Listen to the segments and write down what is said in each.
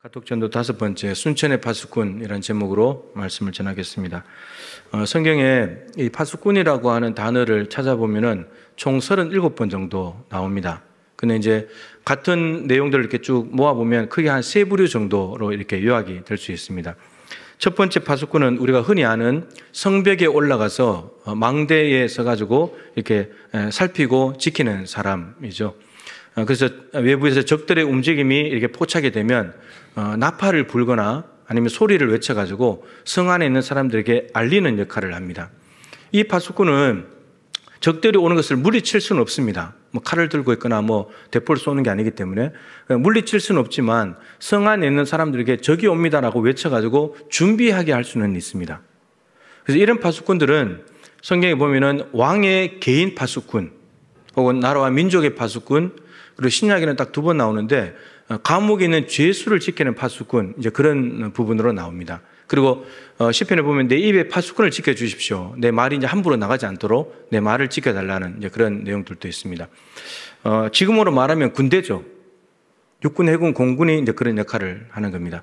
가톡전도 5번째 순천의 파수꾼이라는 제목으로 말씀을 전하겠습니다. 성경에 이 파수꾼이라고 하는 단어를 찾아보면은 총 37번 정도 나옵니다. 근데 이제 같은 내용들을 이렇게 쭉 모아보면 크게 한 3부류 정도로 이렇게 요약이 될 수 있습니다. 첫 번째 파수꾼은 우리가 흔히 아는 성벽에 올라가서 망대에 서가지고 이렇게 살피고 지키는 사람이죠. 그래서 외부에서 적들의 움직임이 이렇게 포착이 되면 나팔을 불거나 아니면 소리를 외쳐가지고 성 안에 있는 사람들에게 알리는 역할을 합니다. 이 파수꾼은 적들이 오는 것을 물리칠 수는 없습니다. 뭐 칼을 들고 있거나 뭐 대포를 쏘는 게 아니기 때문에 물리칠 수는 없지만 성 안에 있는 사람들에게 적이 옵니다라고 외쳐가지고 준비하게 할 수는 있습니다. 그래서 이런 파수꾼들은 성경에 보면은 왕의 개인 파수꾼 혹은 나라와 민족의 파수꾼, 그리고 신약에는 딱 2번 나오는데 감옥에 있는 죄수를 지키는 파수꾼, 이제 그런 부분으로 나옵니다. 그리고 시편에 보면 내 입에 파수꾼을 지켜주십시오. 내 말이 이제 함부로 나가지 않도록 내 말을 지켜달라는 이제 그런 내용들도 있습니다. 지금으로 말하면 군대죠. 육군, 해군, 공군이 이제 그런 역할을 하는 겁니다.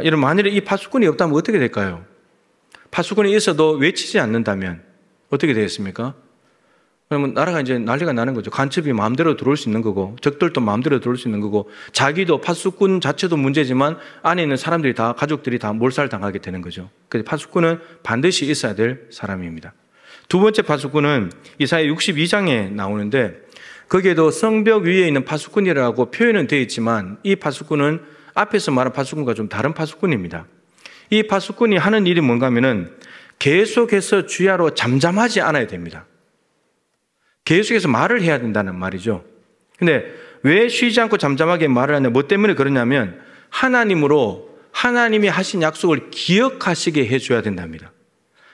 이런 만일에 이 파수꾼이 없다면 어떻게 될까요? 파수꾼이 있어도 외치지 않는다면 어떻게 되겠습니까? 그러면 나라가 이제 난리가 나는 거죠. 간첩이 마음대로 들어올 수 있는 거고, 적들도 마음대로 들어올 수 있는 거고, 자기도 파수꾼 자체도 문제지만 안에 있는 사람들이 다, 가족들이 다 몰살당하게 되는 거죠. 그래서 파수꾼은 반드시 있어야 될 사람입니다. 두 번째 파수꾼은 이사야 62장에 나오는데, 거기에도 성벽 위에 있는 파수꾼이라고 표현은 되어 있지만, 이 파수꾼은 앞에서 말한 파수꾼과 좀 다른 파수꾼입니다. 이 파수꾼이 하는 일이 뭔가 하면은 계속해서 주야로 잠잠하지 않아야 됩니다. 계속해서 말을 해야 된다는 말이죠. 근데 왜 쉬지 않고 잠잠하게 말을 하냐, 뭐 때문에 그러냐면 하나님으로 하나님이 하신 약속을 기억하시게 해줘야 된답니다.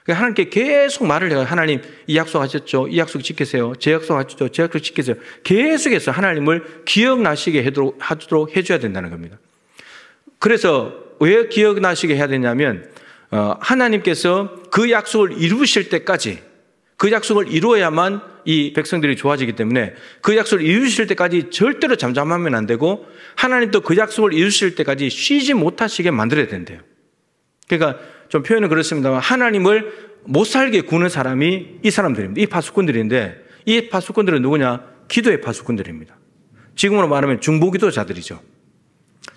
그러니까 하나님께 계속 말을 해요. 하나님 이 약속 하셨죠? 이 약속 지키세요. 제 약속 하셨죠? 제 약속 지키세요. 계속해서 하나님을 기억나시게 하도록 해줘야 된다는 겁니다. 그래서 왜 기억나시게 해야 되냐면 하나님께서 그 약속을 이루실 때까지, 그 약속을 이루어야만 이 백성들이 좋아지기 때문에 그 약속을 이루실 때까지 절대로 잠잠하면 안 되고, 하나님도 그 약속을 이루실 때까지 쉬지 못하시게 만들어야 된대요. 그러니까 좀 표현은 그렇습니다만 하나님을 못 살게 구는 사람이 이 사람들입니다. 이 파수꾼들인데, 이 파수꾼들은 누구냐? 기도의 파수꾼들입니다. 지금으로 말하면 중보기도자들이죠.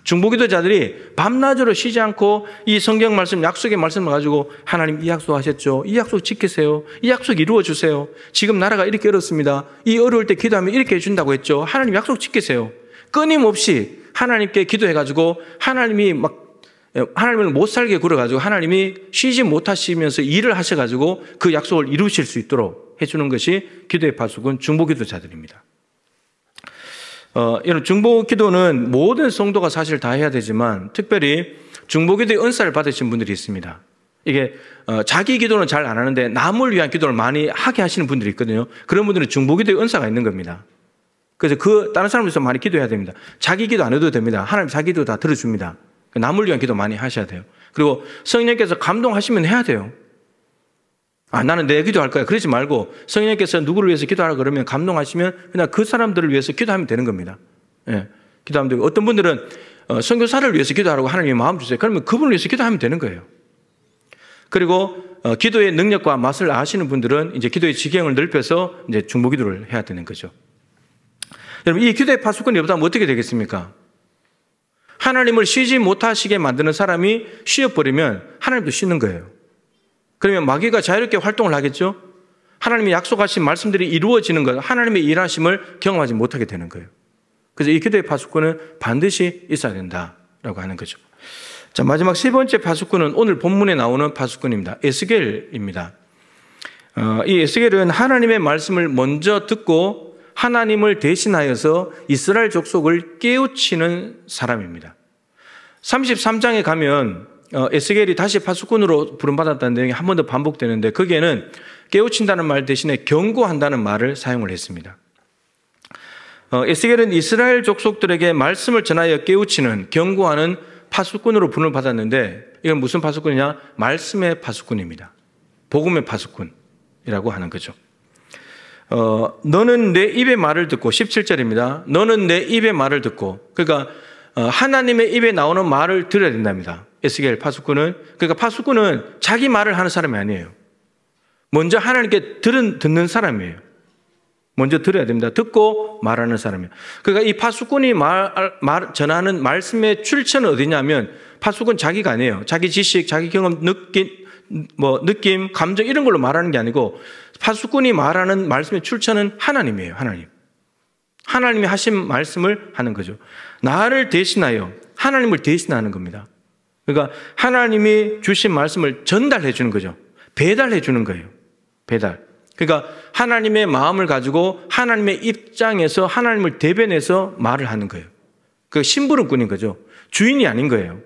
중보기도자들이 밤낮으로 쉬지 않고 이 성경 말씀, 약속의 말씀을 가지고 하나님 이 약속 하셨죠? 이 약속 지키세요. 이 약속 이루어 주세요. 지금 나라가 이렇게 어렵습니다. 이 어려울 때 기도하면 이렇게 해준다고 했죠. 하나님 약속 지키세요. 끊임없이 하나님께 기도해가지고 하나님을 못 살게 굴어가지고 하나님이 쉬지 못하시면서 일을 하셔가지고 그 약속을 이루실 수 있도록 해주는 것이 기도의 파수꾼 중보기도자들입니다. 이런 중보기도는 모든 성도가 사실 다 해야 되지만 특별히 중보기도의 은사를 받으신 분들이 있습니다. 이게 자기 기도는 잘 안 하는데 남을 위한 기도를 많이 하게 하시는 분들이 있거든요. 그런 분들은 중보기도의 은사가 있는 겁니다. 그래서 다른 사람을 위해서 많이 기도해야 됩니다. 자기 기도 안 해도 됩니다. 하나님 자기 기도 다 들어줍니다. 남을 위한 기도 많이 하셔야 돼요. 그리고 성령께서 감동하시면 해야 돼요. 나는 내 기도할 거야. 그러지 말고 성령께서 누구를 위해서 기도하라 그러면 감동하시면 그냥 그 사람들을 위해서 기도하면 되는 겁니다. 예, 기도하면 되고, 어떤 분들은 선교사를 위해서 기도하라고 하나님이 마음 주세요. 그러면 그분을 위해서 기도하면 되는 거예요. 그리고 기도의 능력과 맛을 아시는 분들은 이제 기도의 지경을 넓혀서 이제 중보기도를 해야 되는 거죠. 여러분, 이 기도의 파수꾼이 없다면 어떻게 되겠습니까? 하나님을 쉬지 못하시게 만드는 사람이 쉬어버리면 하나님도 쉬는 거예요. 그러면 마귀가 자유롭게 활동을 하겠죠? 하나님이 약속하신 말씀들이 이루어지는 것, 하나님의 일하심을 경험하지 못하게 되는 거예요. 그래서 이 기도의 파수꾼은 반드시 있어야 된다라고 하는 거죠. 자, 마지막 3번째 파수꾼은 오늘 본문에 나오는 파수꾼입니다. 에스겔입니다. 이 에스겔은 하나님의 말씀을 먼저 듣고 하나님을 대신하여서 이스라엘 족속을 깨우치는 사람입니다. 33장에 가면 에스겔이 다시 파수꾼으로 부름받았다는 내용이 한 번 더 반복되는데, 거기에는 깨우친다는 말 대신에 경고한다는 말을 사용을 했습니다. 에스겔은 이스라엘 족속들에게 말씀을 전하여 깨우치는, 경고하는 파수꾼으로 부름받았는데, 이건 무슨 파수꾼이냐? 말씀의 파수꾼입니다. 복음의 파수꾼이라고 하는 거죠. 너는 내 입의 말을 듣고, 17절입니다. 너는 내 입의 말을 듣고, 그러니까 하나님의 입에 나오는 말을 들어야 된답니다. 에스겔 파수꾼은. 그러니까 파수꾼은 자기 말을 하는 사람이 아니에요. 먼저 하나님께 듣는 사람이에요. 먼저 들어야 됩니다. 듣고 말하는 사람이에요. 그러니까 이 파수꾼이 전하는 말씀의 출처는 어디냐면 파수꾼 자기가 아니에요. 자기 지식, 자기 경험, 느낌, 감정 이런 걸로 말하는 게 아니고 파수꾼이 말하는 말씀의 출처는 하나님이에요. 하나님. 하나님이 하신 말씀을 하는 거죠. 나를 대신하여 하나님을 대신하는 겁니다. 그러니까 하나님이 주신 말씀을 전달해 주는 거죠. 배달해 주는 거예요. 배달. 그러니까 하나님의 마음을 가지고 하나님의 입장에서 하나님을 대변해서 말을 하는 거예요. 그 심부름꾼인 거죠. 주인이 아닌 거예요.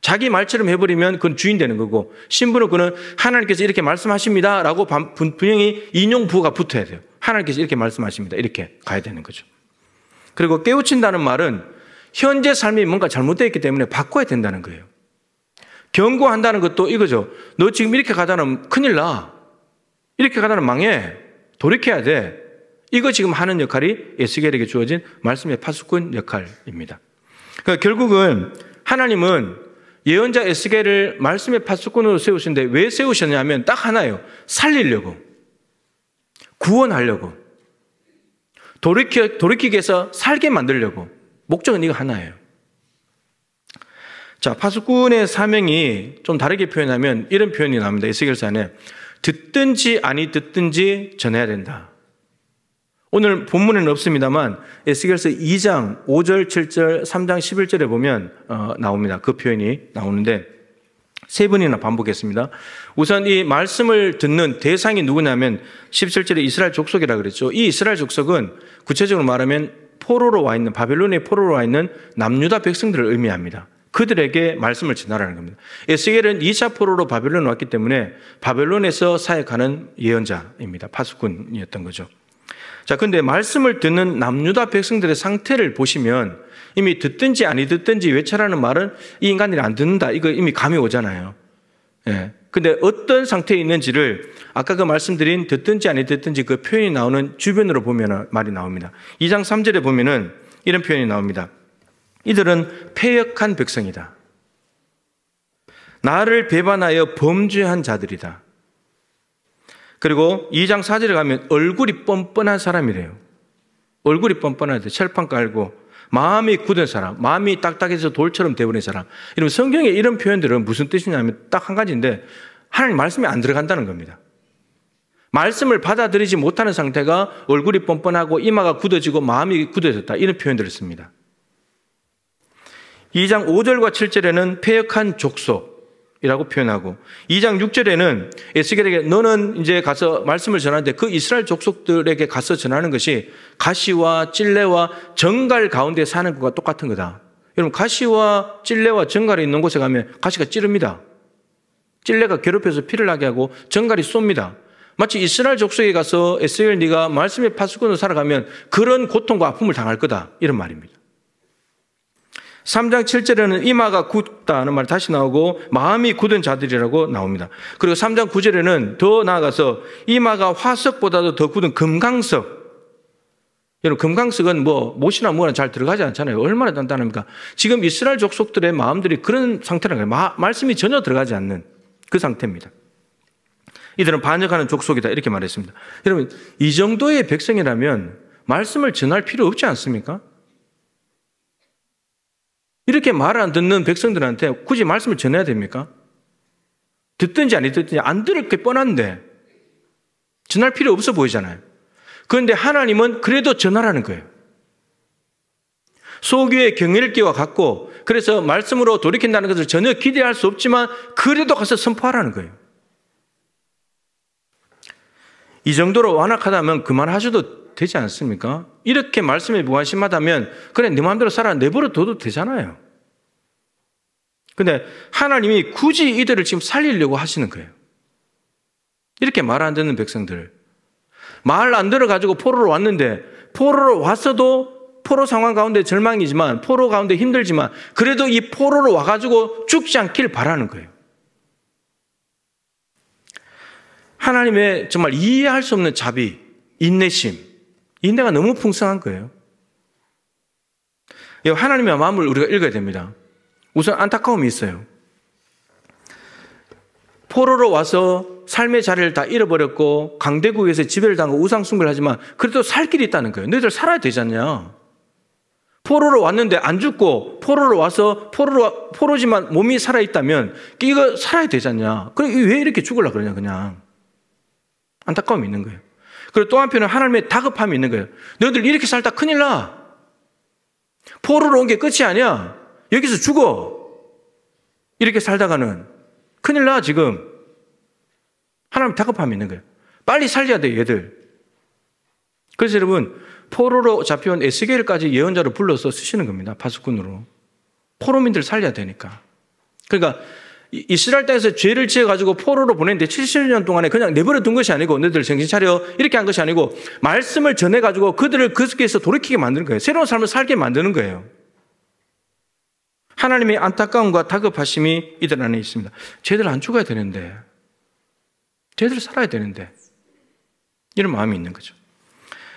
자기 말처럼 해버리면 그건 주인 되는 거고, 심부름꾼은 하나님께서 이렇게 말씀하십니다 라고 분명히 인용부호가 붙어야 돼요. 하나님께서 이렇게 말씀하십니다. 이렇게 가야 되는 거죠. 그리고 깨우친다는 말은 현재 삶이 뭔가 잘못되어 있기 때문에 바꿔야 된다는 거예요. 경고한다는 것도 이거죠. 너 지금 이렇게 가다는 큰일 나. 이렇게 가다는 망해. 돌이켜야 돼. 이거 지금 하는 역할이 에스겔에게 주어진 말씀의 파수꾼 역할입니다. 그러니까 결국은 하나님은 예언자 에스겔을 말씀의 파수꾼으로 세우신데 왜 세우셨냐면 딱 하나예요. 살리려고. 구원하려고. 돌이키게 해서 살게 만들려고. 목적은 이거 하나예요. 자, 파수꾼의 사명이 좀 다르게 표현하면 이런 표현이 나옵니다. 에스겔서 안에 듣든지 아니 듣든지 전해야 된다. 오늘 본문에는 없습니다만 에스겔서 2장 5절, 7절, 3장 11절에 보면 나옵니다. 그 표현이 나오는데 세 번이나 반복했습니다. 우선 이 말씀을 듣는 대상이 누구냐면 17절에 이스라엘 족속이라고 그랬죠. 이 이스라엘 족속은 구체적으로 말하면 포로로 와 있는, 바벨론의 포로로 와 있는 남유다 백성들을 의미합니다. 그들에게 말씀을 전하라는 겁니다. 에스겔은 2차 포로로 바벨론에 왔기 때문에 바벨론에서 사역하는 예언자입니다. 파수꾼이었던 거죠. 자, 근데 말씀을 듣는 남유다 백성들의 상태를 보시면 이미 듣든지 아니 듣든지 외쳐라는 말은 이 인간들이 안 듣는다. 이거 이미 감이 오잖아요. 예. 근데 어떤 상태에 있는지를 아까 그 말씀드린 듣든지 아니 듣든지 그 표현이 나오는 주변으로 보면 말이 나옵니다. 2장 3절에 보면은 이런 표현이 나옵니다. 이들은 패역한 백성이다. 나를 배반하여 범죄한 자들이다. 그리고 2장 4절에 가면 얼굴이 뻔뻔한 사람이래요. 얼굴이 뻔뻔하대. 철판 깔고 마음이 굳은 사람, 마음이 딱딱해서 돌처럼 되어버린 사람. 이러면 성경에 이런 표현들은 무슨 뜻이냐면 딱 한 가지인데 하나님 말씀이 안 들어간다는 겁니다. 말씀을 받아들이지 못하는 상태가 얼굴이 뻔뻔하고 이마가 굳어지고 마음이 굳어졌다. 이런 표현들을 씁니다. 2장 5절과 7절에는 패역한 족속이라고 표현하고 2장 6절에는 에스겔에게 너는 이제 가서 말씀을 전하는데 그 이스라엘 족속들에게 가서 전하는 것이 가시와 찔레와 정갈 가운데 사는 것과 똑같은 거다. 여러분 가시와 찔레와 정갈이 있는 곳에 가면 가시가 찌릅니다. 찔레가 괴롭혀서 피를 나게 하고 정갈이 쏩니다. 마치 이스라엘 족속에 가서 에스겔 네가 말씀의 파수꾼으로 살아가면 그런 고통과 아픔을 당할 거다. 이런 말입니다. 3장 7절에는 이마가 굳다는 말이 다시 나오고 마음이 굳은 자들이라고 나옵니다. 그리고 3장 9절에는 더 나아가서 이마가 화석보다도 더 굳은 금강석. 여러분 금강석은 뭐 못이나 뭐나 잘 들어가지 않잖아요. 얼마나 단단합니까? 지금 이스라엘 족속들의 마음들이 그런 상태라는 거예요. 말씀이 전혀 들어가지 않는 그 상태입니다. 이들은 반역하는 족속이다 이렇게 말했습니다. 여러분 이 정도의 백성이라면 말씀을 전할 필요 없지 않습니까? 이렇게 말 안 듣는 백성들한테 굳이 말씀을 전해야 됩니까? 듣든지 아니 듣든지 안 들을 게 뻔한데 전할 필요 없어 보이잖아요. 그런데 하나님은 그래도 전하라는 거예요. 소규의 경일기와 같고 그래서 말씀으로 돌이킨다는 것을 전혀 기대할 수 없지만 그래도 가서 선포하라는 거예요. 이 정도로 완악하다면 그만하셔도 되지 않습니까? 이렇게 말씀에 무관심하다면 그래 네 마음대로 살아 내버려 둬도 되잖아요. 근데 하나님이 굳이 이들을 지금 살리려고 하시는 거예요. 이렇게 말 안 듣는 백성들. 말 안 들어가지고 포로로 왔는데 포로로 왔어도 포로 상황 가운데 절망이지만 포로 가운데 힘들지만 그래도 이 포로로 와가지고 죽지 않길 바라는 거예요. 하나님의 정말 이해할 수 없는 자비, 인내심, 인내가 너무 풍성한 거예요. 하나님의 마음을 우리가 읽어야 됩니다. 우선 안타까움이 있어요. 포로로 와서 삶의 자리를 다 잃어버렸고 강대국에서 지배를 당하고 우상숭배를 하지만 그래도 살 길이 있다는 거예요. 너희들 살아야 되지 않냐. 포로로 왔는데 안 죽고 포로로 와서 포로지만 몸이 살아있다면 이거 살아야 되지 않냐. 그럼 왜 이렇게 죽으려고 그러냐 그냥. 안타까움이 있는 거예요. 그리고 또 한편은 하나님의 다급함이 있는 거예요. 너희들 이렇게 살다 큰일 나. 포로로 온 게 끝이 아니야. 여기서 죽어. 이렇게 살다가는 큰일 나 지금. 하나님 다급함이 있는 거예요. 빨리 살려야 돼 얘들. 그래서 여러분 포로로 잡혀온 에스겔까지 예언자로 불러서 쓰시는 겁니다. 파수꾼으로. 포로민들 살려야 되니까. 그러니까 이스라엘 땅에서 죄를 지어가지고 포로로 보냈는데 70년 동안에 그냥 내버려 둔 것이 아니고 너희들 정신 차려 이렇게 한 것이 아니고 말씀을 전해가지고 그들을 그 속에서 돌이키게 만드는 거예요. 새로운 삶을 살게 만드는 거예요. 하나님의 안타까움과 다급하심이 이들 안에 있습니다. 쟤들 안 죽어야 되는데 쟤들 살아야 되는데 이런 마음이 있는 거죠.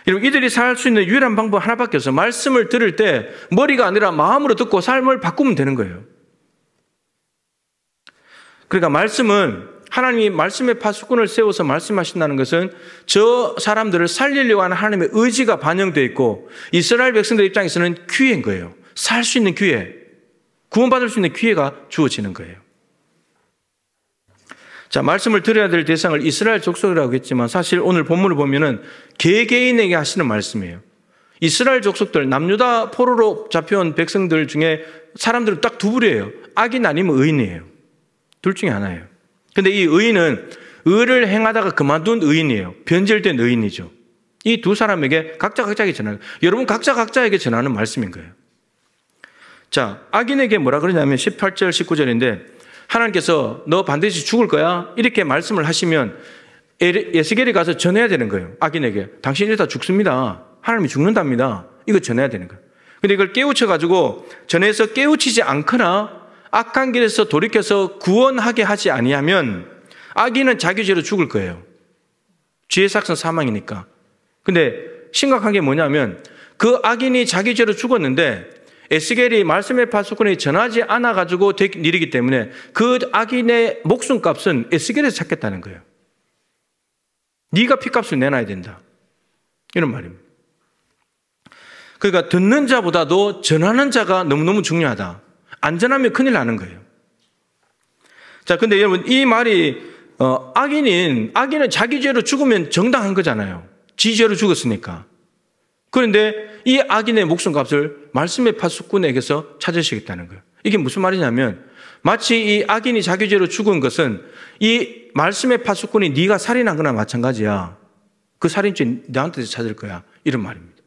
여러분 이들이 살 수 있는 유일한 방법 하나밖에 없어요. 말씀을 들을 때 머리가 아니라 마음으로 듣고 삶을 바꾸면 되는 거예요. 그러니까 말씀은 하나님이 말씀의 파수꾼을 세워서 말씀하신다는 것은 저 사람들을 살리려고 하는 하나님의 의지가 반영되어 있고 이스라엘 백성들 입장에서는 기회인 거예요. 살 수 있는 기회, 구원받을 수 있는 기회가 주어지는 거예요. 자, 말씀을 들어야 될 대상을 이스라엘 족속이라고 했지만 사실 오늘 본문을 보면은 개개인에게 하시는 말씀이에요. 이스라엘 족속들, 남유다 포로로 잡혀온 백성들 중에 사람들은 딱 두 부류예요. 악인 아니면 의인이에요. 둘 중에 하나예요. 근데 이 의인은 의를 행하다가 그만둔 의인이에요. 변절된 의인이죠. 이 두 사람에게 각자에게 전하는, 여러분 각자에게 전하는 말씀인 거예요. 자, 악인에게 뭐라 그러냐면 18절, 19절인데 하나님께서 너 반드시 죽을 거야 이렇게 말씀을 하시면 에스겔이 가서 전해야 되는 거예요. 악인에게 당신 이러다 죽습니다. 하나님이 죽는답니다. 이거 전해야 되는 거예요. 근데 이걸 깨우쳐가지고 전해서 깨우치지 않거나 악한 길에서 돌이켜서 구원하게 하지 아니하면 악인은 자기 죄로 죽을 거예요. 죄의 삭은 사망이니까. 근데 심각한 게 뭐냐면 그 악인이 자기 죄로 죽었는데 에스겔이 말씀의 파수꾼이 전하지 않아가지고 된 일이기 때문에 그 악인의 목숨값은 에스겔에서 찾겠다는 거예요. 네가 피값을 내놔야 된다. 이런 말입니다. 그러니까 듣는 자보다도 전하는 자가 너무너무 중요하다. 안 전하면 큰일 나는 거예요. 자, 근데 여러분 이 말이 악인은 자기 죄로 죽으면 정당한 거잖아요. 지 죄로 죽었으니까. 그런데 이 악인의 목숨값을 말씀의 파수꾼에게서 찾으시겠다는 거예요. 이게 무슨 말이냐면 마치 이 악인이 자기 죄로 죽은 것은 이 말씀의 파수꾼이 네가 살인한 거나 마찬가지야. 그 살인죄 너한테서 찾을 거야. 이런 말입니다.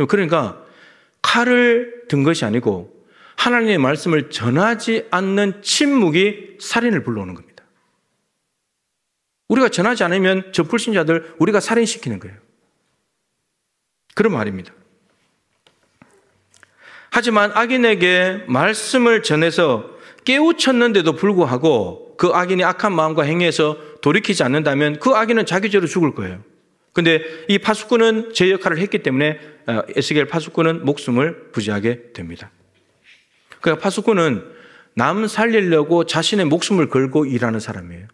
그러니까 칼을 든 것이 아니고 하나님의 말씀을 전하지 않는 침묵이 살인을 불러오는 겁니다. 우리가 전하지 않으면 저 불신자들 우리가 살인시키는 거예요. 그런 말입니다. 하지만 악인에게 말씀을 전해서 깨우쳤는데도 불구하고 그 악인이 악한 마음과 행위에서 돌이키지 않는다면 그 악인은 자기 죄로 죽을 거예요. 근데 이 파수꾼은 제 역할을 했기 때문에 에스겔 파수꾼은 목숨을 부지하게 됩니다. 그러니까 파수꾼은 남 살리려고 자신의 목숨을 걸고 일하는 사람이에요.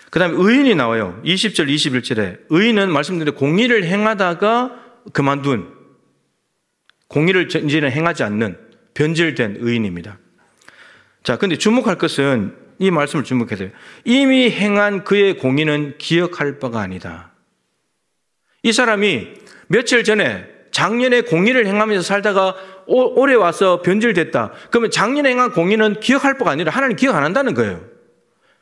그 다음에 의인이 나와요. 20절, 21절에 의인은 말씀드린 공의를 행하다가 그만둔, 공의를 이제는 행하지 않는 변질된 의인입니다. 자, 근데 주목할 것은 이 말씀을 주목해야 돼요. 이미 행한 그의 공의는 기억할 바가 아니다. 이 사람이 며칠 전에 작년에 공의를 행하면서 살다가 올해 와서 변질됐다. 그러면 작년에 행한 공의는 기억할 바가 아니라 하나님 기억 안 한다는 거예요.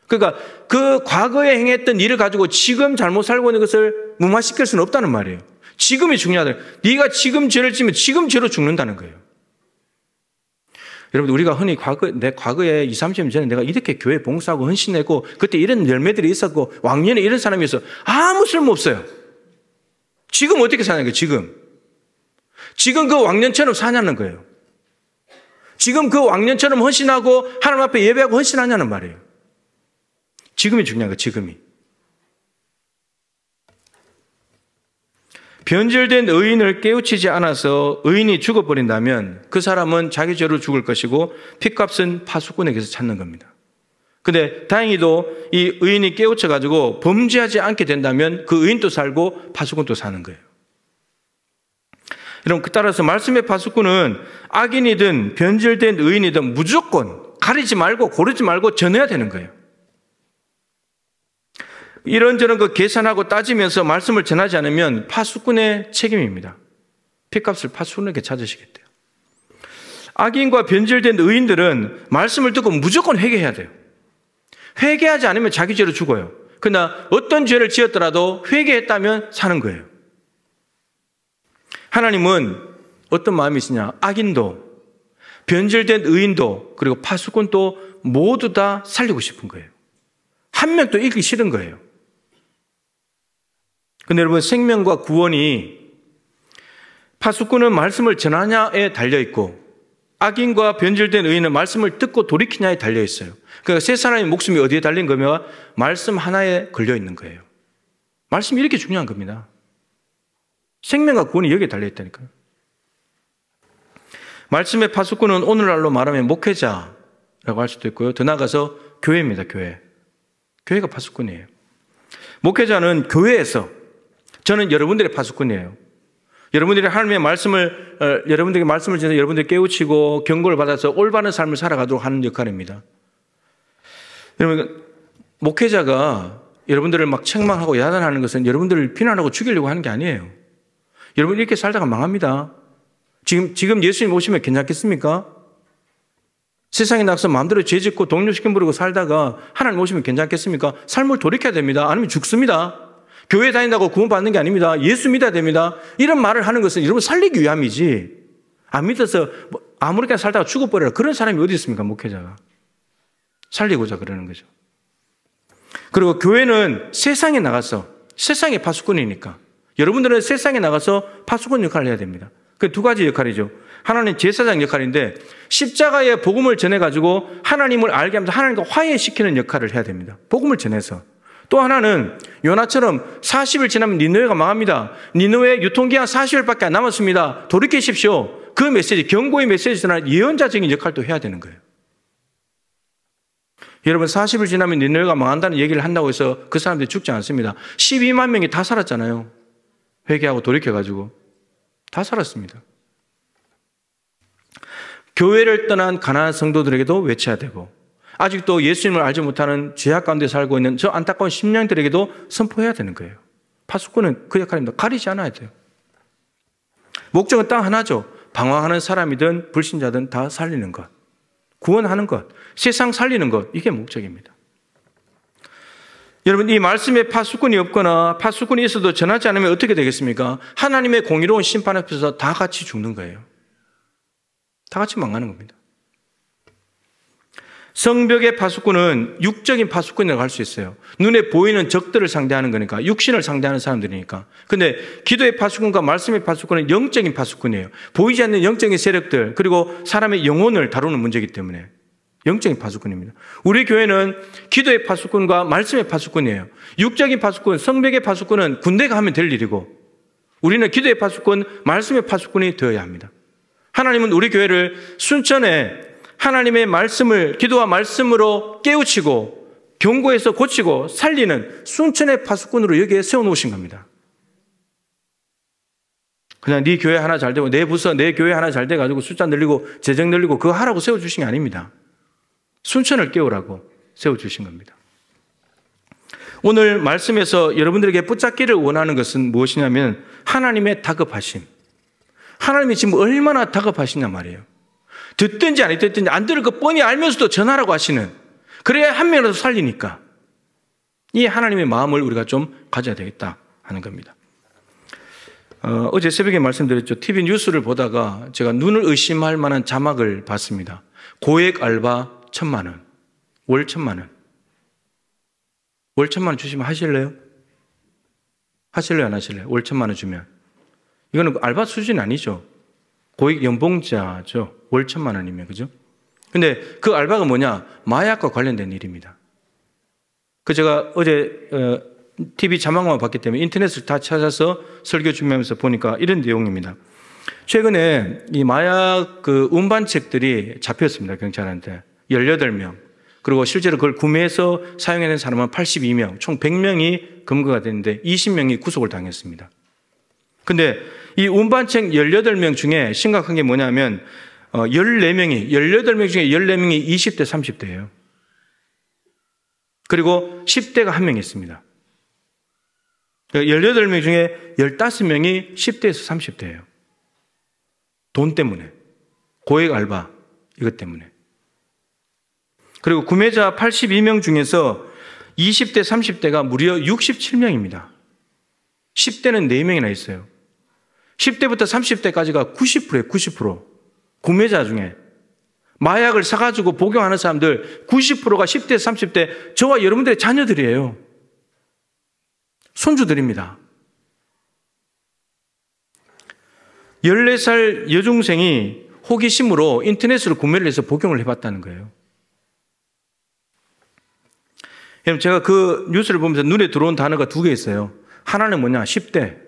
그러니까 그 과거에 행했던 일을 가지고 지금 잘못 살고 있는 것을 무마시킬 수는 없다는 말이에요. 지금이 중요하다. 네가 지금 죄를 지면 지금 죄로 죽는다는 거예요. 여러분 우리가 흔히 내 과거에 20, 30년 전에 내가 이렇게 교회 봉사하고 헌신했고 그때 이런 열매들이 있었고 왕년에 이런 사람이 있어. 아무 쓸모없어요. 지금 어떻게 사는 거예요? 지금 그 왕년처럼 사냐는 거예요. 지금 그 왕년처럼 헌신하고 하나님 앞에 예배하고 헌신하냐는 말이에요. 지금이 중요한 거예요. 지금이. 변절된 의인을 깨우치지 않아서 의인이 죽어버린다면 그 사람은 자기 죄로 죽을 것이고 핏값은 파수꾼에게서 찾는 겁니다. 근데 다행히도 이 의인이 깨우쳐가지고 범죄하지 않게 된다면 그 의인도 살고 파수꾼도 사는 거예요. 여러분, 따라서 말씀의 파수꾼은 악인이든 변절된 의인이든 무조건 가리지 말고 고르지 말고 전해야 되는 거예요. 이런저런 그 계산하고 따지면서 말씀을 전하지 않으면 파수꾼의 책임입니다. 핏값을 파수꾼에게 찾으시겠대요. 악인과 변절된 의인들은 말씀을 듣고 무조건 회개해야 돼요. 회개하지 않으면 자기 죄로 죽어요. 그러나 어떤 죄를 지었더라도 회개했다면 사는 거예요. 하나님은 어떤 마음이시냐? 악인도 변절된 의인도 그리고 파수꾼도 모두 다 살리고 싶은 거예요. 한 명도 잃기 싫은 거예요. 근데 여러분, 생명과 구원이 파수꾼은 말씀을 전하냐에 달려있고 악인과 변절된 의인은 말씀을 듣고 돌이키냐에 달려있어요. 그러니까 세 사람의 목숨이 어디에 달린 거면 말씀 하나에 걸려있는 거예요. 말씀이 이렇게 중요한 겁니다. 생명과 구원이 여기에 달려있다니까요. 말씀의 파수꾼은 오늘날로 말하면 목회자라고 할 수도 있고요. 더 나아가서 교회입니다. 교회. 교회가 파수꾼이에요. 목회자는 교회에서, 저는 여러분들의 파수꾼이에요. 여러분들이 하나님의 말씀을, 여러분들에게 말씀을 전해서 여러분들이 깨우치고 경고를 받아서 올바른 삶을 살아가도록 하는 역할입니다. 여러분, 목회자가 여러분들을 막 책망하고 야단하는 것은 여러분들을 비난하고 죽이려고 하는 게 아니에요. 여러분, 이렇게 살다가 망합니다. 지금 예수님 오시면 괜찮겠습니까? 세상에 나가서 마음대로 죄 짓고 동료시켜 부리고 살다가 하나님 오시면 괜찮겠습니까? 삶을 돌이켜야 됩니다. 아니면 죽습니다. 교회 다닌다고 구원받는 게 아닙니다. 예수 믿어야 됩니다. 이런 말을 하는 것은 여러분 살리기 위함이지, 안 믿어서 아무렇게나 살다가 죽어버려라, 그런 사람이 어디 있습니까? 목회자가. 살리고자 그러는 거죠. 그리고 교회는 세상에 나가서, 세상의 파수꾼이니까 여러분들은 세상에 나가서 파수꾼 역할을 해야 됩니다. 그 두 가지 역할이죠. 하나는 제사장 역할인데 십자가의 복음을 전해가지고 하나님을 알게 하면서 하나님과 화해시키는 역할을 해야 됩니다. 복음을 전해서. 또 하나는 요나처럼 40일 지나면 니느웨가 망합니다. 니느웨 유통기한 40일밖에 안 남았습니다. 돌이키십시오. 그 메시지, 경고의 메시지 전하는 예언자적인 역할도 해야 되는 거예요. 여러분, 40일 지나면 니느웨가 망한다는 얘기를 한다고 해서 그 사람들이 죽지 않습니다. 12만 명이 다 살았잖아요. 회개하고 돌이켜가지고 다 살았습니다. 교회를 떠난 가난한 성도들에게도 외쳐야 되고, 아직도 예수님을 알지 못하는 죄악 가운데 살고 있는 저 안타까운 심령들에게도 선포해야 되는 거예요. 파수꾼은 그 역할입니다. 가리지 않아야 돼요. 목적은 딱 하나죠. 방황하는 사람이든 불신자든 다 살리는 것, 구원하는 것, 세상 살리는 것, 이게 목적입니다. 여러분, 이 말씀에 파수꾼이 없거나 파수꾼이 있어도 전하지 않으면 어떻게 되겠습니까? 하나님의 공의로운 심판 앞에서 다 같이 죽는 거예요. 다 같이 망하는 겁니다. 성벽의 파수꾼은 육적인 파수꾼이라고 할 수 있어요. 눈에 보이는 적들을 상대하는 거니까, 육신을 상대하는 사람들이니까. 근데 기도의 파수꾼과 말씀의 파수꾼은 영적인 파수꾼이에요. 보이지 않는 영적인 세력들, 그리고 사람의 영혼을 다루는 문제이기 때문에 영적인 파수꾼입니다. 우리 교회는 기도의 파수꾼과 말씀의 파수꾼이에요. 육적인 파수꾼, 성벽의 파수꾼은 군대가 하면 될 일이고, 우리는 기도의 파수꾼, 말씀의 파수꾼이 되어야 합니다. 하나님은 우리 교회를 순천에 하나님의 말씀을 기도와 말씀으로 깨우치고 경고해서 고치고 살리는 순천의 파수꾼으로 여기에 세워놓으신 겁니다. 그냥 네 교회 하나 잘 되고 내 부서, 내 교회 하나 잘 돼가지고 숫자 늘리고 재정 늘리고 그거 하라고 세워주신 게 아닙니다. 순천을 깨우라고 세워주신 겁니다. 오늘 말씀에서 여러분들에게 붙잡기를 원하는 것은 무엇이냐면 하나님의 다급하심. 하나님이 지금 얼마나 다급하시냐 말이에요. 듣든지 안 듣든지 안 들을 거 뻔히 알면서도 전하라고 하시는, 그래야 한 명이라도 살리니까 이 하나님의 마음을 우리가 좀 가져야 되겠다 하는 겁니다. 어제 새벽에 말씀드렸죠. TV 뉴스를 보다가 제가 눈을 의심할 만한 자막을 봤습니다. 고액 알바 1,000만 원, 월 1,000만 원. 월 1,000만 원 주시면 하실래요? 하실래요, 안 하실래요? 월 1,000만 원 주면. 이거는 알바 수준이 아니죠. 고액 연봉자죠. 월 1,000만 원이면, 그죠? 근데 그 알바가 뭐냐? 마약과 관련된 일입니다. 제가 어제 TV 자막만 봤기 때문에 인터넷을 다 찾아서 설교 준비하면서 보니까 이런 내용입니다. 최근에 이 마약 운반책들이 잡혔습니다. 경찰한테. 18명. 그리고 실제로 그걸 구매해서 사용해낸 사람은 82명, 총 100명이 검거가 됐는데 20명이 구속을 당했습니다. 근데 이 운반책 18명 중에 심각한 게 뭐냐면 18명 중에 14명이 20대, 30대예요. 그리고 10대가 1명 있습니다. 18명 중에 15명이 10대에서 30대예요. 돈 때문에. 고액 알바, 이것 때문에. 그리고 구매자 82명 중에서 20대, 30대가 무려 67명입니다. 10대는 4명이나 있어요. 10대부터 30대까지가 90%예요, 90%. 구매자 중에. 마약을 사가지고 복용하는 사람들 90%가 10대, 30대, 저와 여러분들의 자녀들이에요. 손주들입니다. 14살 여중생이 호기심으로 인터넷으로 구매를 해서 복용을 해봤다는 거예요. 제가 그 뉴스를 보면서 눈에 들어온 단어가 2개 있어요. 하나는 뭐냐? 10대.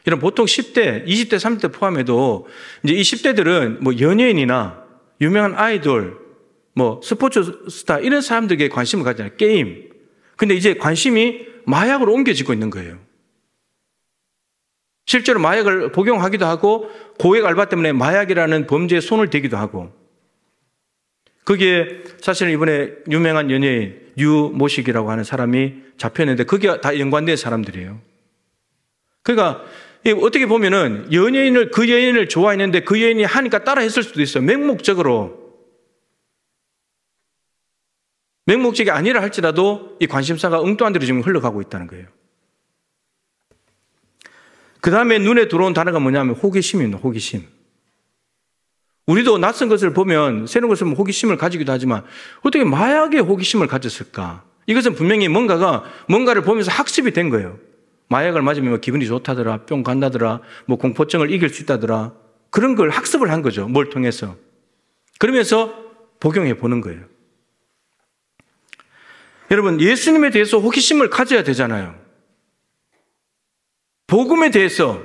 이런 보통 10대, 20대, 30대 포함해도 이제 이 10대들은 뭐 연예인이나 유명한 아이돌, 뭐 스포츠 스타 이런 사람들에게 관심을 가지잖아요. 게임. 근데 이제 관심이 마약으로 옮겨지고 있는 거예요. 실제로 마약을 복용하기도 하고 고액 알바 때문에 마약이라는 범죄에 손을 대기도 하고 거기에 사실은 이번에 유명한 연예인 유모식이라고 하는 사람이 잡혔는데 그게 다 연관된 사람들이에요. 그러니까 어떻게 보면은 그 연예인을 좋아했는데 그 연예인이 하니까 따라 했을 수도 있어요. 맹목적으로. 맹목적이 아니라 할지라도 이 관심사가 엉뚱한 데로 지금 흘러가고 있다는 거예요. 그 다음에 눈에 들어온 단어가 뭐냐면 호기심입니다. 호기심. 우리도 낯선 것을 보면 새로운 것을 보면 호기심을 가지기도 하지만 어떻게 마약에 호기심을 가졌을까? 이것은 분명히 뭔가를 보면서 학습이 된 거예요. 마약을 맞으면 뭐 기분이 좋다더라, 뿅 간다더라, 뭐 공포증을 이길 수 있다더라. 그런 걸 학습을 한 거죠. 뭘 통해서. 그러면서 복용해 보는 거예요. 여러분, 예수님에 대해서 호기심을 가져야 되잖아요. 복음에 대해서,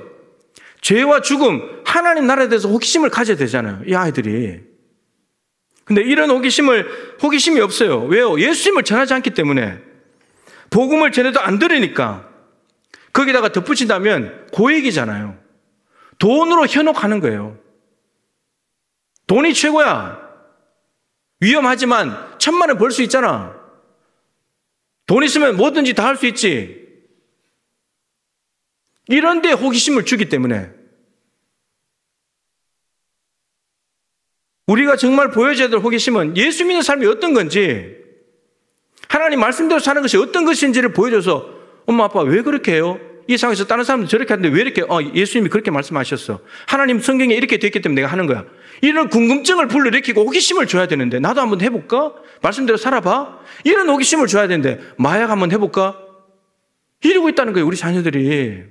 죄와 죽음, 하나님 나라에 대해서 호기심을 가져야 되잖아요. 이 아이들이. 근데 이런 호기심이 없어요. 왜요? 예수님을 전하지 않기 때문에. 복음을 전해도 안 들으니까. 거기다가 덧붙인다면 고액이잖아요. 돈으로 현혹하는 거예요. 돈이 최고야. 위험하지만 1,000만 원 벌 수 있잖아. 돈 있으면 뭐든지 다 할 수 있지. 이런 데 호기심을 주기 때문에 우리가 정말 보여줘야 될 호기심은 예수 믿는 삶이 어떤 건지 하나님 말씀대로 사는 것이 어떤 것인지를 보여줘서 엄마 아빠 왜 그렇게 해요? 이 상황에서 다른 사람들 저렇게 하는데 왜 이렇게 예수님이 그렇게 말씀하셨어. 하나님 성경에 이렇게 됐기 때문에 내가 하는 거야. 이런 궁금증을 불러일으키고 호기심을 줘야 되는데 나도 한번 해볼까? 말씀대로 살아봐. 이런 호기심을 줘야 되는데 마약 한번 해볼까? 이러고 있다는 거예요. 우리 자녀들이.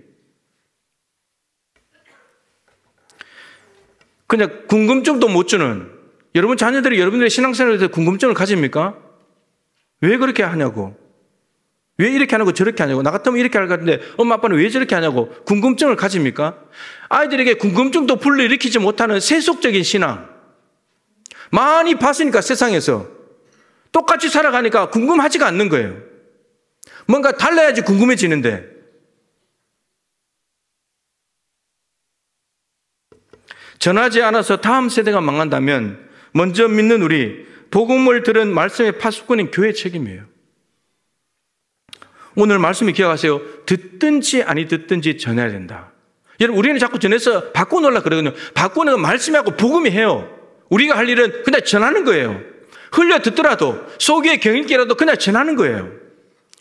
그냥 궁금증도 못 주는 여러분 자녀들이 여러분들의 신앙생활에 대해서 궁금증을 가집니까? 왜 그렇게 하냐고. 왜 이렇게 하냐고 저렇게 하냐고. 나 같으면 이렇게 할 것 같은데 엄마 아빠는 왜 저렇게 하냐고. 궁금증을 가집니까? 아이들에게 궁금증도 불러일으키지 못하는 세속적인 신앙. 많이 봤으니까 세상에서. 똑같이 살아가니까 궁금하지가 않는 거예요. 뭔가 달라야지 궁금해지는데. 전하지 않아서 다음 세대가 망한다면 먼저 믿는 우리 복음을 들은 말씀의 파수꾼인 교회의 책임이에요. 오늘 말씀을 기억하세요. 듣든지 아니 듣든지 전해야 된다. 여러분 우리는 자꾸 전해서 바꿔놓으려고 그러거든요. 바꾸는 건 말씀하고 복음이 해요. 우리가 할 일은 그냥 전하는 거예요. 흘려 듣더라도 속에 경일기라도 그냥 전하는 거예요.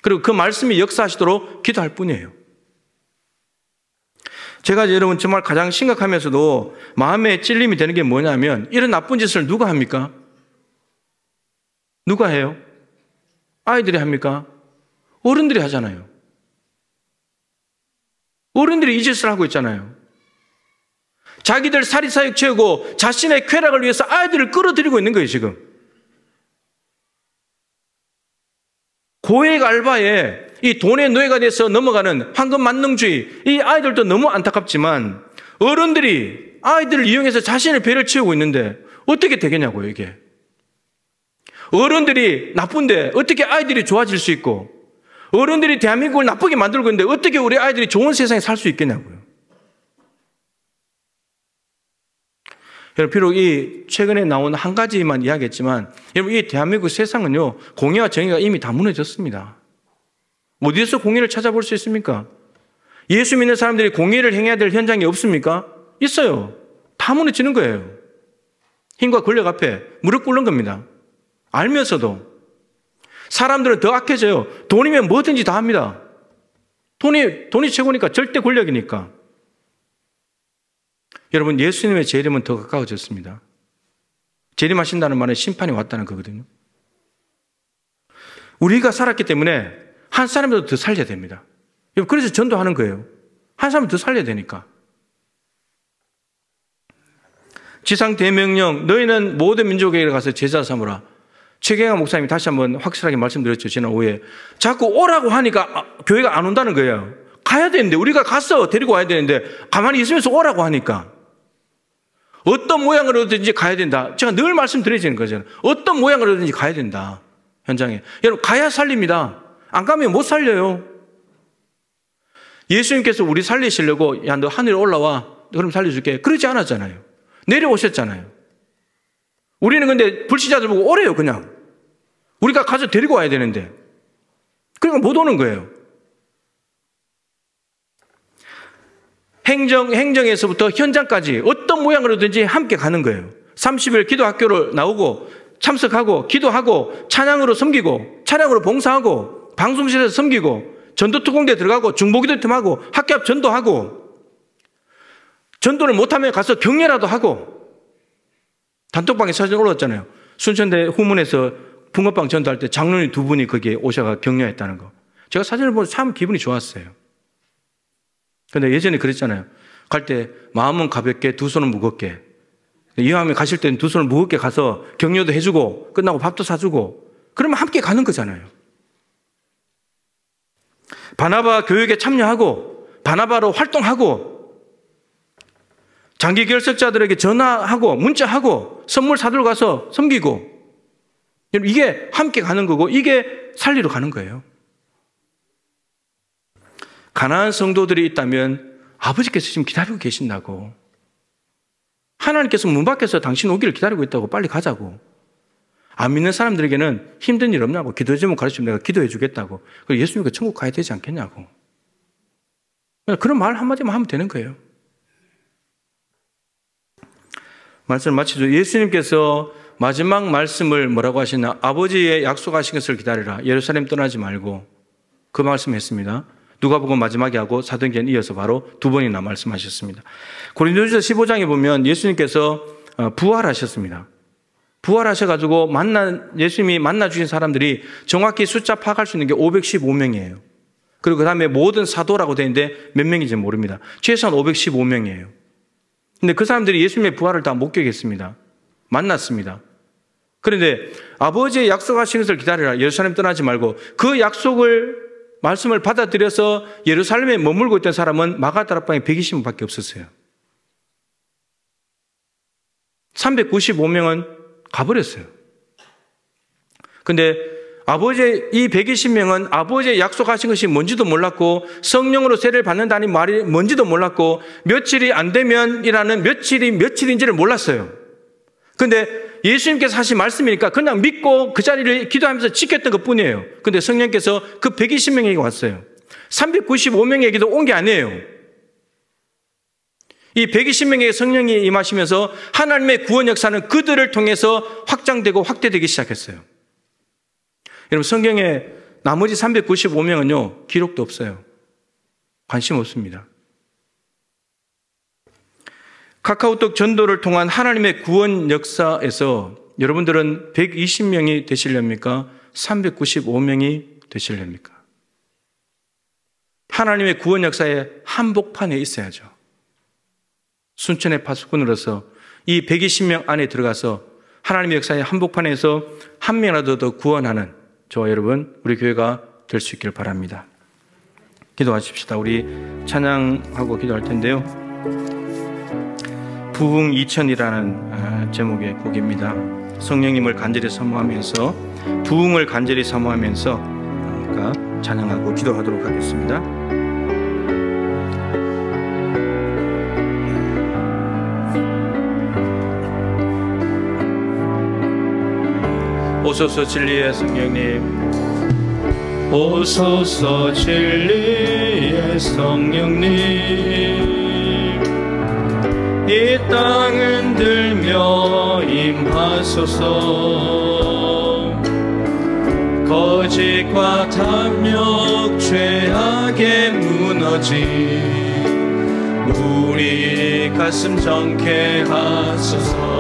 그리고 그 말씀이 역사하시도록 기도할 뿐이에요. 제가 여러분 정말 가장 심각하면서도 마음에 찔림이 되는 게 뭐냐면 이런 나쁜 짓을 누가 합니까? 누가 해요? 아이들이 합니까? 어른들이 하잖아요. 어른들이 이 짓을 하고 있잖아요. 자기들 사리사욕 채우고 자신의 쾌락을 위해서 아이들을 끌어들이고 있는 거예요, 지금. 고액 알바에 이 돈의 노예가 돼서 넘어가는 황금 만능주의, 이 아이들도 너무 안타깝지만 어른들이 아이들을 이용해서 자신의 배를 채우고 있는데 어떻게 되겠냐고요, 이게. 어른들이 나쁜데 어떻게 아이들이 좋아질 수 있고, 어른들이 대한민국을 나쁘게 만들고 있는데 어떻게 우리 아이들이 좋은 세상에 살 수 있겠냐고요. 여러분, 비록 이 최근에 나온 한 가지만 이야기했지만, 여러분, 이 대한민국 세상은요, 공의와 정의가 이미 다 무너졌습니다. 어디에서 공의를 찾아볼 수 있습니까? 예수 믿는 사람들이 공의를 행해야 될 현장이 없습니까? 있어요. 다 무너지는 거예요. 힘과 권력 앞에 무릎 꿇는 겁니다. 알면서도. 사람들은 더 악해져요. 돈이면 뭐든지 다 합니다. 돈이 최고니까, 절대 권력이니까. 여러분, 예수님의 재림은 더 가까워졌습니다. 재림하신다는 말은 심판이 왔다는 거거든요. 우리가 살았기 때문에 한 사람이라도 더 살려야 됩니다. 그래서 전도하는 거예요. 한 사람 더 살려야 되니까. 지상 대명령, 너희는 모든 민족에게 가서 제자 삼으라. 최경환 목사님이 다시 한번 확실하게 말씀드렸죠, 지난 5회. 자꾸 오라고 하니까 교회가 안 온다는 거예요. 가야 되는데, 우리가 가서 데리고 와야 되는데 가만히 있으면서 오라고 하니까. 어떤 모양으로든지 가야 된다. 제가 늘 말씀드리는 거잖아요. 어떤 모양으로든지 가야 된다, 현장에. 여러분, 가야 살립니다. 안 가면 못 살려요. 예수님께서 우리 살리시려고, 야, 너 하늘에 올라와, 그럼 살려줄게, 그러지 않았잖아요. 내려오셨잖아요. 우리는 근데 불신자들 보고 오래요, 그냥. 우리가 가서 데리고 와야 되는데. 그러니까 못 오는 거예요. 행정에서부터 현장까지 어떤 모양으로든지 함께 가는 거예요. 30일 기도 학교를 나오고 참석하고 기도하고 찬양으로 섬기고 찬양으로 봉사하고 방송실에서 섬기고 전도특공대 들어가고 중보기도팀하고 학교 앞 전도하고, 전도를 못하면 가서 격려라도 하고. 단톡방에 사진 올랐잖아요. 순천대 후문에서 붕어빵 전도할 때 장로님 2분이 거기에 오셔서 격려했다는 거. 제가 사진을 보고 참 기분이 좋았어요. 근데 예전에 그랬잖아요. 갈 때 마음은 가볍게 두 손은 무겁게. 이왕에 가실 때는 두 손을 무겁게 가서 격려도 해주고 끝나고 밥도 사주고, 그러면 함께 가는 거잖아요. 바나바 교육에 참여하고 바나바로 활동하고 장기 결석자들에게 전화하고 문자하고 선물 사들고 가서 섬기고, 이게 함께 가는 거고, 이게 살리러 가는 거예요. 가난한 성도들이 있다면 아버지께서 지금 기다리고 계신다고. 하나님께서 문 밖에서 당신 오기를 기다리고 있다고. 빨리 가자고. 안 믿는 사람들에게는 힘든 일 없냐고. 기도 제목 가르치면 내가 기도해 주겠다고. 그리고 예수님과 천국 가야 되지 않겠냐고. 그런 말 한마디만 하면 되는 거예요. 말씀을 마치죠. 예수님께서 마지막 말씀을 뭐라고 하시나? 아버지의 약속하신 것을 기다리라. 예루살렘 떠나지 말고. 그 말씀했습니다. 누가복음 마지막에 하고 사도행전 이어서 바로 2번이나 말씀하셨습니다. 고린도전서 15장에 보면 예수님께서 부활하셨습니다. 부활하셔가지고 예수님이 만나주신 사람들이 정확히 숫자 파악할 수 있는 게 515명이에요. 그리고 그 다음에 모든 사도라고 되어 있는데 몇 명인지 모릅니다. 최소한 515명이에요. 근데 그 사람들이 예수님의 부활을 다 목격했습니다. 만났습니다. 그런데 아버지의 약속하신 것을 기다리라. 예루살렘 떠나지 말고. 그 말씀을 받아들여서 예루살렘에 머물고 있던 사람은 마가다락방에 120명밖에 없었어요. 395명은 가버렸어요. 근데 이 120명은 아버지의 약속하신 것이 뭔지도 몰랐고, 성령으로 세례를 받는다는 말이 뭔지도 몰랐고, 며칠이 안 되면이라는 며칠이 며칠인지를 몰랐어요. 근데 예수님께서 하신 말씀이니까 그냥 믿고 그 자리를 기도하면서 지켰던 것 뿐이에요. 근데 성령께서 그 120명에게 왔어요. 395명에게도 온 게 아니에요. 이 120명의 성령이 임하시면서 하나님의 구원 역사는 그들을 통해서 확장되고 확대되기 시작했어요. 여러분, 성경에 나머지 395명은요, 기록도 없어요. 관심 없습니다. 카카오톡 전도를 통한 하나님의 구원 역사에서 여러분들은 120명이 되시렵니까? 395명이 되시렵니까? 하나님의 구원 역사의 한복판에 있어야죠. 순천의 파수꾼으로서 이 120명 안에 들어가서 하나님의 역사의 한복판에서 한 명이라도 더 구원하는, 저와 여러분, 우리 교회가 될 수 있기를 바랍니다. 기도하십시다. 우리 찬양하고 기도할 텐데요. 부흥 2000이라는 제목의 곡입니다. 성령님을 간절히 사모하면서, 부흥을 간절히 사모하면서 찬양하고 기도하도록 하겠습니다. 오소서 진리의 성령님, 오소서 진리의 성령님, 이 땅은 들며 임하소서. 거짓과 탐욕 죄악에 무너진 우리 가슴 정케 하소서.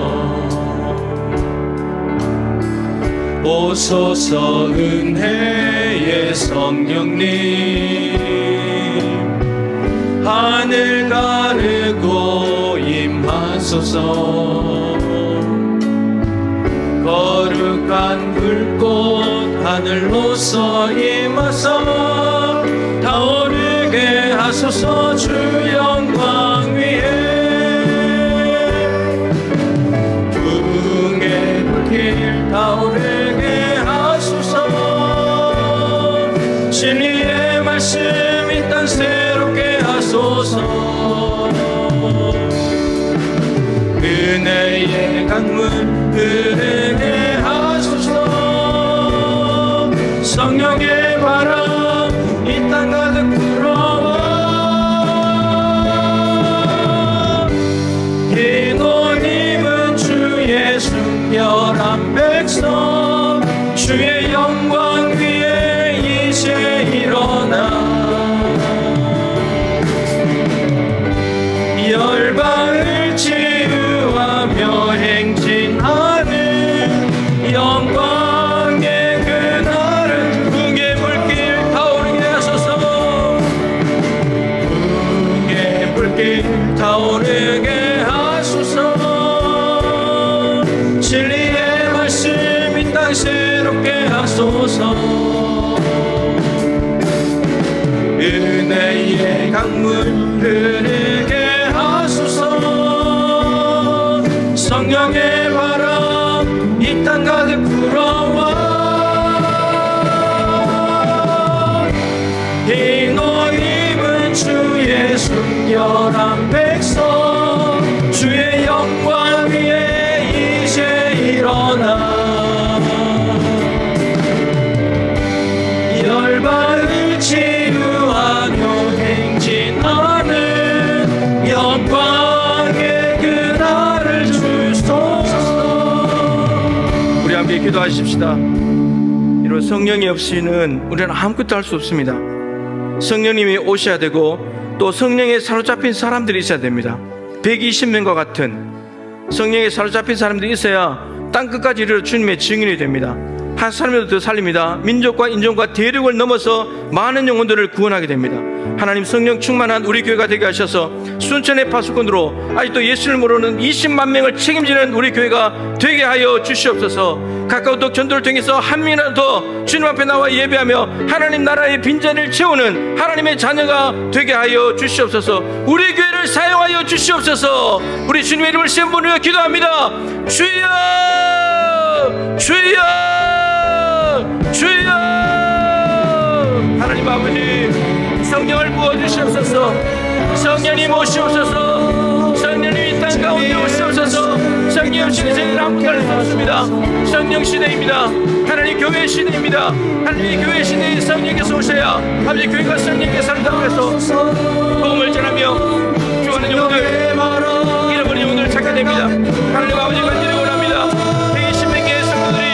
오소서 은혜의 성령님, 하늘 가르고 임하소서. 거룩한 불꽃 하늘로서 임하서 타오르게 하소서. 주 영광 위에 부흥의 불길 타오르게 하소서. 진리의 말씀 이 땅 새롭게 하소서. 은혜의 강물 흐르게 하소서. 성령의 바람 이 땅 가득 불어와. 기도님은 주의 순결한 백성, 주의 영광 위에 이제 일어나 열방을 치유하며 행진하는 영광의 그날은 부흥의 불길 타오르게 하소서. 부흥의 불길 타오르게 하소서. 진리의 말씀 이 땅 새롭게 하소서. 은혜의 강물 흐르게 하소서. 성령의 바람 이 땅 가득 불어와. 이노님은 주의 순결한 백성, 주의 영광 위에 이제 일어나 열방을 치유하며 행진하는 영광의 그날을 주소서. 우리 함께 기도하십시다. 이런 성령이 없이는 우리는 아무것도 할 수 없습니다. 성령님이 오셔야 되고 또 성령에 사로잡힌 사람들이 있어야 됩니다. 120명과 같은 성령에 사로잡힌 사람들이 있어야 땅끝까지 이르러 주님의 증인이 됩니다. 한 사람이라도 더 살립니다. 민족과 인종과 대륙을 넘어서 많은 영혼들을 구원하게 됩니다. 하나님, 성령 충만한 우리 교회가 되게 하셔서 순천의 파수꾼으로 아직도 예수를 모르는 20만 명을 책임지는 우리 교회가 되게 하여 주시옵소서. 카카오톡 전도를 통해서 한 명이라도 더 주님 앞에 나와 예배하며 하나님 나라의 빈자리를 채우는 하나님의 자녀가 되게 하여 주시옵소서. 우리 교회를 사용하여 주시옵소서. 우리 주님의 이름을 세운 분을 위해 기도합니다. 주여, 주여, 주여. 하나님 아버지, 성령을 부어주시옵소서. 성령님 오시옵소서. 성령님 이 땅 가운데 오시옵소서. 성령 없이는 저희는 아무것도 할 수 없습니다. 성령 시대입니다. 하나님 교회 시대입니다. 하나님 교회 시대에 성령께서 오셔야 아버지 교회가 성령께 산다고 해서 복음을 전하며 구하는 영혼들, 잃어버린 영혼들을 찾게 됩니다. 하나님 아버지 간절히 원합니다. 120명의 성도들이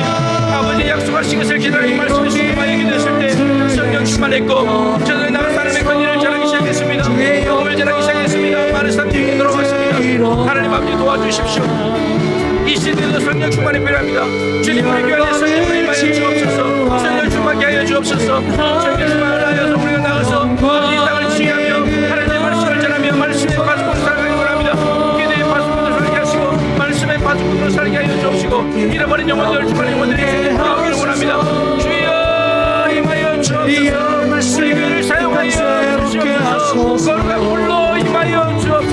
아버지 약속하신 것을 기다리는 말씀을 순종하여 기도했을 때 성령 충만했고 저들은 나간 사람의 권위를 전하기 시작했습니다. 복음을 전하기 시작했습니다. 많은 사람들이 돌아왔습니다. 하나님 아버지 도와주십시오. 이 시대에도 성령 충만이 필요합니다. 주님, 우리 교회 안에 성령 충만하여 주옵소서. 성령 충만하게 하여 주옵소서. 성령 충만을 하여서 우리가 나가서 이 땅을 지휘하며 하나님의 말씀을 전하며 말씀의 파수꾼을 살게 원합니다. 기도의 파수꾼을 살게 하시고 말씀의 파수꾼을 살게 하여 주옵시고 잃어버린 영혼들, 주만의 영혼들이 나오기를 원합니다. 주여,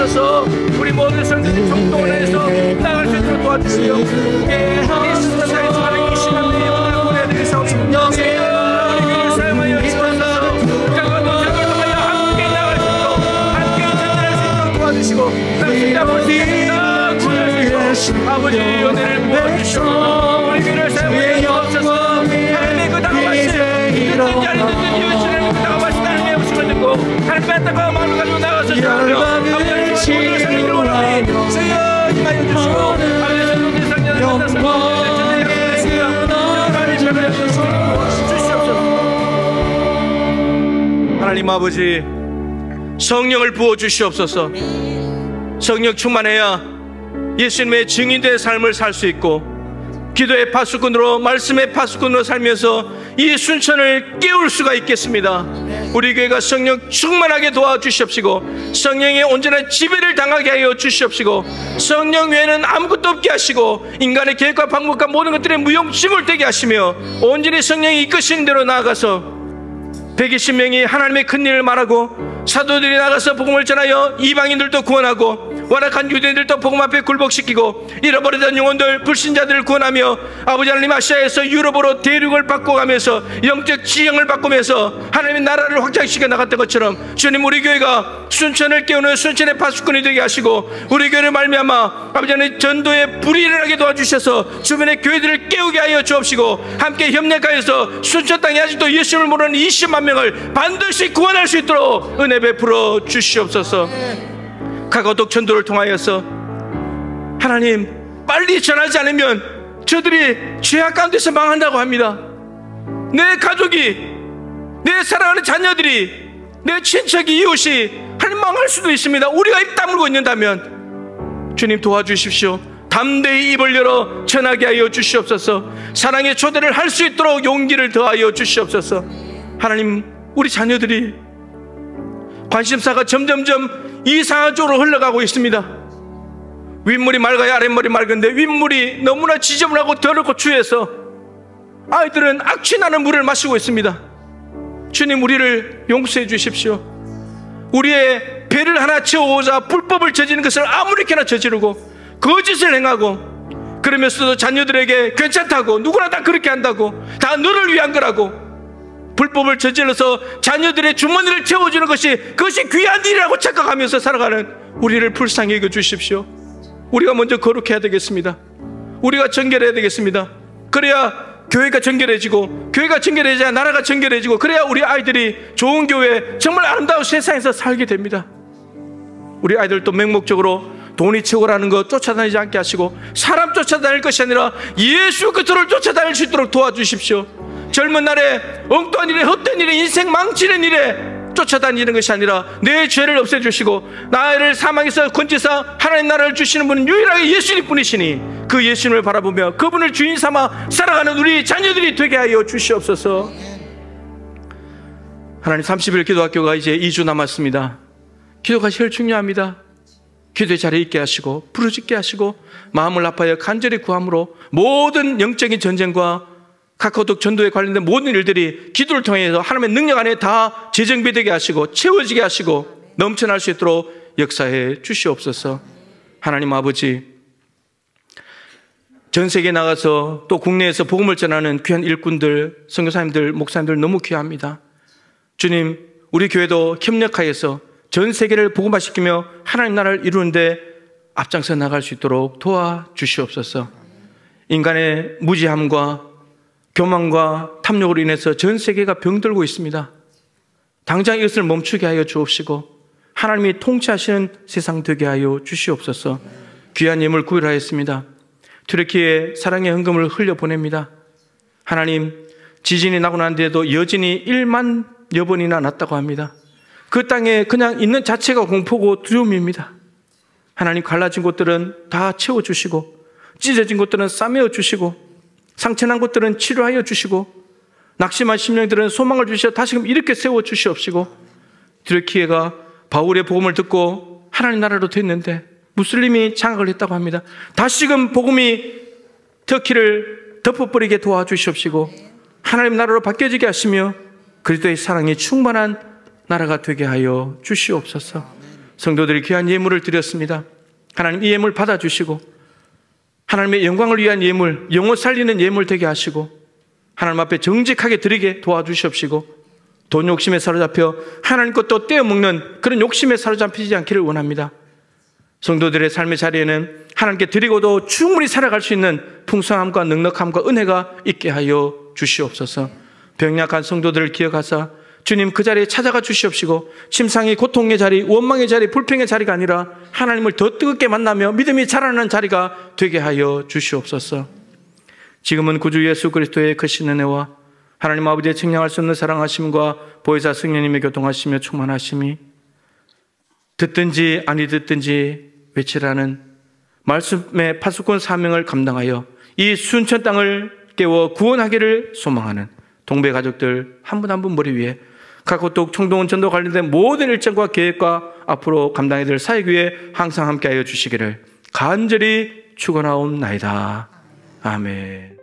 주시옵소서. 우리 모든 성도들 총동원해서 나갈 수 있도록 도와주시오. 이 세상에서 하는 이 시간에 영원을 보내드리사옵소서. 우리 교회를 사용하여 주옵소서. 강원도 제발 통하여 함께 나갈 수 있도록 함께 전진할 수 있도록 도와주시고 당신이 아버지 구원하시고 아버지 은혜를 부어주시고 우리 교회를 사용하여 주옵소서. 하나님의 그 다가마신 듣든지 안 듣든지 예수님의 그 다가마신 하나님의 음성을 듣고 하나님 뺐다가 마음을 가지고 나가서 전하며 아버지 모든 생명을 원하니 주여 임하여 주시고 아버지 전도 대상자를 만나서 하나님 아버지 성령을 부어주시옵소서. 성령 충만해야 예수님의 증인된 삶을 살 수 있고 기도의 파수꾼으로 말씀의 파수꾼으로 살면서 이 순천을 깨울 수가 있겠습니다. 우리 교회가 성령 충만하게 도와주시옵시고 성령의 온전한 지배를 당하게 하여 주시옵시고 성령 외에는 아무것도 없게 하시고 인간의 계획과 방법과 모든 것들에 무용지물 되게 하시며 온전히 성령이 이끄시는 대로 나아가서 120명이 하나님의 큰 일을 말하고 사도들이 나가서 복음을 전하여 이방인들도 구원하고 완악한 유대인들도 복음 앞에 굴복시키고 잃어버리던 영혼들 불신자들을 구원하며 아버지 하나님 아시아에서 유럽으로 대륙을 바꿔가면서 영적 지형을 바꾸면서 하나님의 나라를 확장시켜 나갔던 것처럼 주님 우리 교회가 순천을 깨우는 순천의 파수꾼이 되게 하시고 우리 교회를 말미암아 아버지 하나님 전도의 불이 일어나게 도와주셔서 주변의 교회들을 깨우게 하여 주옵시고 함께 협력하여서 순천 땅에 아직도 예수님을 모르는 20만 명을 반드시 구원할 수 있도록 은혜 베풀어 주시옵소서. 가거독 전도를 통하여서 하나님 빨리 전하지 않으면 저들이 죄악 가운데서 망한다고 합니다. 내 가족이, 내 사랑하는 자녀들이, 내 친척이, 이웃이 하나님 망할 수도 있습니다. 우리가 입 다물고 있는다면 주님 도와주십시오. 담대히 입을 열어 전하게 하여 주시옵소서. 사랑의 초대를 할 수 있도록 용기를 더하여 주시옵소서. 하나님 우리 자녀들이 관심사가 점점점 이상한 쪽으로 흘러가고 있습니다. 윗물이 맑아야 아랫물이 맑은데 윗물이 너무나 지저분하고 더럽고 추해서 아이들은 악취나는 물을 마시고 있습니다. 주님 우리를 용서해 주십시오. 우리의 배를 하나 채우고자 불법을 저지르는 것을 아무렇게나 저지르고 거짓을 행하고 그러면서도 자녀들에게 괜찮다고 누구나 다 그렇게 한다고 다 너를 위한 거라고 불법을 저질러서 자녀들의 주머니를 채워주는 그것이 귀한 일이라고 착각하면서 살아가는 우리를 불쌍히 여겨 주십시오. 우리가 먼저 거룩해야 되겠습니다. 우리가 정결해야 되겠습니다. 그래야 교회가 정결해지고 교회가 정결해져야 나라가 정결해지고 그래야 우리 아이들이 좋은 교회 정말 아름다운 세상에서 살게 됩니다. 우리 아이들도 맹목적으로 돈이 최고라는 것 쫓아다니지 않게 하시고 사람 쫓아다닐 것이 아니라 예수 그리스도를 쫓아다닐 수 있도록 도와주십시오. 젊은 날에 엉뚱한 일에 헛된 일에 인생 망치는 일에 쫓아다니는 것이 아니라 내 죄를 없애주시고 나를 사망에서 건지사 하나님 나라를 주시는 분은 유일하게 예수님 뿐이시니 그 예수님을 바라보며 그분을 주인 삼아 살아가는 우리 자녀들이 되게 하여 주시옵소서. 하나님 30일 기도학교가 이제 2주 남았습니다. 기도가 제일 중요합니다. 기도의 자리에 있게 하시고 부르짖게 하시고 마음을 아파여 간절히 구함으로 모든 영적인 전쟁과 카카오톡 전도에 관련된 모든 일들이 기도를 통해서 하나님의 능력 안에 다 재정비되게 하시고 채워지게 하시고 넘쳐날 수 있도록 역사해 주시옵소서. 하나님 아버지 전 세계에 나가서 또 국내에서 복음을 전하는 귀한 일꾼들, 선교사님들, 목사님들 너무 귀합니다. 주님 우리 교회도 협력하여서 전 세계를 복음화시키며 하나님 나라를 이루는데 앞장서 나갈 수 있도록 도와주시옵소서. 인간의 무지함과 교만과 탐욕으로 인해서 전 세계가 병들고 있습니다. 당장 이것을 멈추게 하여 주옵시고 하나님이 통치하시는 세상 되게 하여 주시옵소서. 귀한 예물 구별하였습니다. 튀르키예에 사랑의 헌금을 흘려보냅니다. 하나님 지진이 나고 난 뒤에도 여진이 1만여 번이나 났다고 합니다. 그 땅에 그냥 있는 자체가 공포고 두려움입니다. 하나님 갈라진 곳들은 다 채워주시고 찢어진 곳들은 싸매어 주시고 상처난 곳들은 치료하여 주시고 낙심한 심령들은 소망을 주셔 다시금 이렇게 세워주시옵시고 튀르키예가 바울의 복음을 듣고 하나님 나라로 됐는데 무슬림이 장악을 했다고 합니다. 다시금 복음이 터키를 덮어버리게 도와주시옵시고 하나님 나라로 바뀌어지게 하시며 그리스도의 사랑이 충만한 나라가 되게 하여 주시옵소서. 성도들이 귀한 예물을 드렸습니다. 하나님 이 예물 받아주시고 하나님의 영광을 위한 예물, 영혼 살리는 예물 되게 하시고 하나님 앞에 정직하게 드리게 도와주시옵시고 돈 욕심에 사로잡혀 하나님 것도 떼어먹는 그런 욕심에 사로잡히지 않기를 원합니다. 성도들의 삶의 자리에는 하나님께 드리고도 충분히 살아갈 수 있는 풍성함과 넉넉함과 은혜가 있게 하여 주시옵소서. 병약한 성도들을 기억하사 주님 그 자리에 찾아가 주시옵시고 침상의 고통의 자리, 원망의 자리, 불평의 자리가 아니라 하나님을 더 뜨겁게 만나며 믿음이 자라나는 자리가 되게 하여 주시옵소서. 지금은 구주 예수 그리스도의 크신 은혜와 하나님 아버지의 측량할 수 없는 사랑하심과 보혜사 성령님의 교통하시며 충만하심이 듣든지 아니 듣든지 외치라는 말씀의 파수꾼 사명을 감당하여 이 순천 땅을 깨워 구원하기를 소망하는 동배 가족들 한 분 한 분 머리 위에 각고독 총동원 전도 관련된 모든 일정과 계획과 앞으로 감당해야 될 사역 위에 항상 함께하여 주시기를 간절히 축원하옵나이다. 아멘.